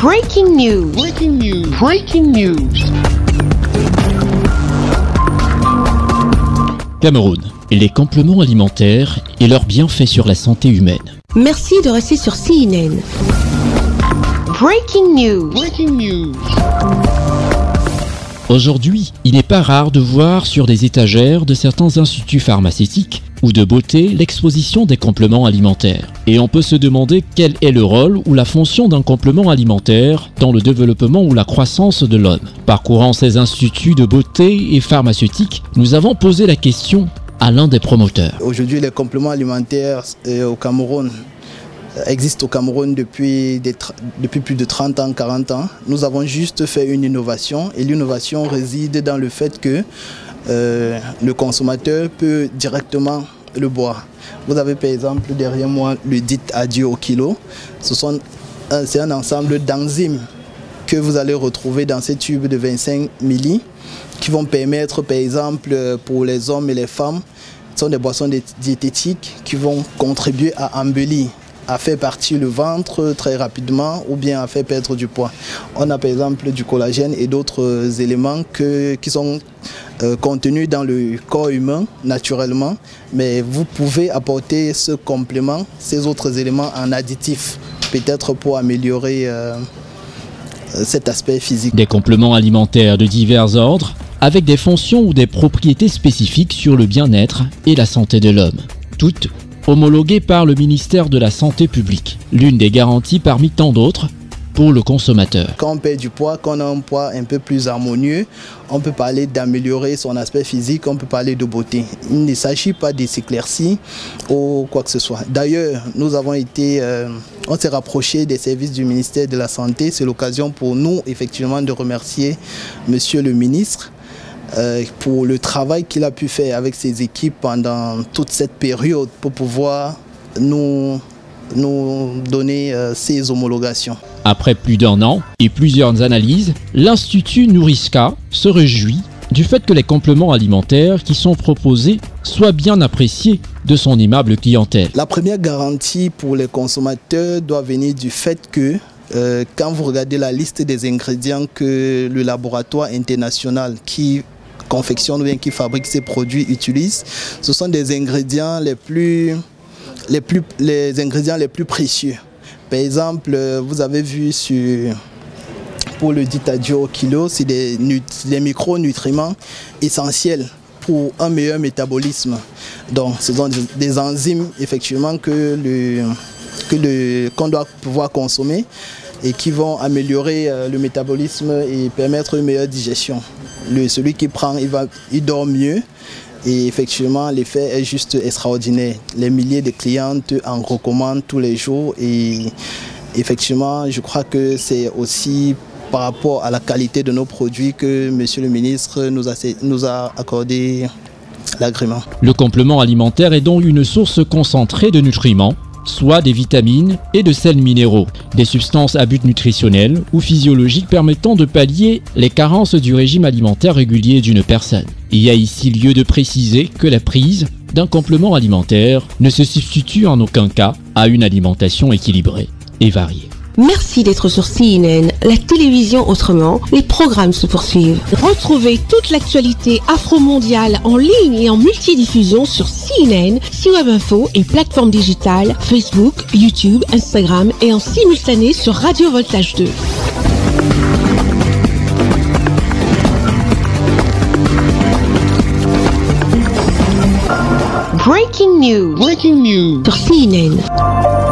Breaking news. Breaking news. Breaking news. Cameroun, les compléments alimentaires et leurs bienfaits sur la santé humaine. Merci de rester sur CNN. Breaking news. Breaking news. Aujourd'hui, il n'est pas rare de voir sur des étagères de certains instituts pharmaceutiques ou de beauté l'exposition des compléments alimentaires. Et on peut se demander quel est le rôle ou la fonction d'un complément alimentaire dans le développement ou la croissance de l'homme. Parcourant ces instituts de beauté et pharmaceutiques, nous avons posé la question à l'un des promoteurs. Aujourd'hui, les compléments alimentaires au Cameroun existent au Cameroun depuis plus de 30 ans, 40 ans. Nous avons juste fait une innovation et l'innovation réside dans le fait que le consommateur peut directement le boire. Vous avez par exemple derrière moi le dit adieu au kilo. C'est un ensemble d'enzymes que vous allez retrouver dans ces tubes de 25 ml qui vont permettre par exemple pour les hommes et les femmes, ce sont des boissons diététiques qui vont contribuer à embellir, à faire partir le ventre très rapidement ou bien à faire perdre du poids. On a par exemple du collagène et d'autres éléments qui sont contenus dans le corps humain naturellement, mais vous pouvez apporter ce complément, ces autres éléments en additif, peut-être pour améliorer cet aspect physique. Des compléments alimentaires de divers ordres avec des fonctions ou des propriétés spécifiques sur le bien-être et la santé de l'homme. Toutes homologuées par le ministère de la Santé publique, l'une des garanties parmi tant d'autres pour le consommateur. Quand on perd du poids, quand on a un poids un peu plus harmonieux, on peut parler d'améliorer son aspect physique, on peut parler de beauté. Il ne s'agit pas de s'éclaircir ou quoi que ce soit. D'ailleurs, on s'est rapproché des services du ministère de la Santé. C'est l'occasion pour nous, effectivement, de remercier Monsieur le ministre pour le travail qu'il a pu faire avec ses équipes pendant toute cette période pour pouvoir nous donner ces homologations. Après plus d'un an et plusieurs analyses, l'Institut Nouriska se réjouit du fait que les compléments alimentaires qui sont proposés soient bien appréciés de son aimable clientèle. La première garantie pour les consommateurs doit venir du fait que quand vous regardez la liste des ingrédients que le laboratoire international qui confectionne ou bien qui fabrique ces produits utilise, ce sont des ingrédients les ingrédients les plus précieux. Par exemple, vous avez vu pour le dit adieu au kilo, c'est des micronutriments essentiels pour un meilleur métabolisme. Donc, ce sont des enzymes effectivement qu'on doit pouvoir consommer et qui vont améliorer le métabolisme et permettre une meilleure digestion. Celui qui prend, il dort mieux. Et effectivement, l'effet est juste extraordinaire. Les milliers de clientes en recommandent tous les jours. Et effectivement, je crois que c'est aussi par rapport à la qualité de nos produits que Monsieur le ministre nous a accordé l'agrément. Le complément alimentaire est donc une source concentrée de nutriments, soit des vitamines et de sels minéraux, des substances à but nutritionnel ou physiologique permettant de pallier les carences du régime alimentaire régulier d'une personne. Il y a ici lieu de préciser que la prise d'un complément alimentaire ne se substitue en aucun cas à une alimentation équilibrée et variée. Merci d'être sur CNN, la télévision autrement. Les programmes se poursuivent. Retrouvez toute l'actualité afro-mondiale en ligne et en multidiffusion sur CNN, C-Web Info et plateformes digitales, Facebook, YouTube, Instagram et en simultané sur Radio Voltage 2. Breaking news. Breaking news. Sur CNN.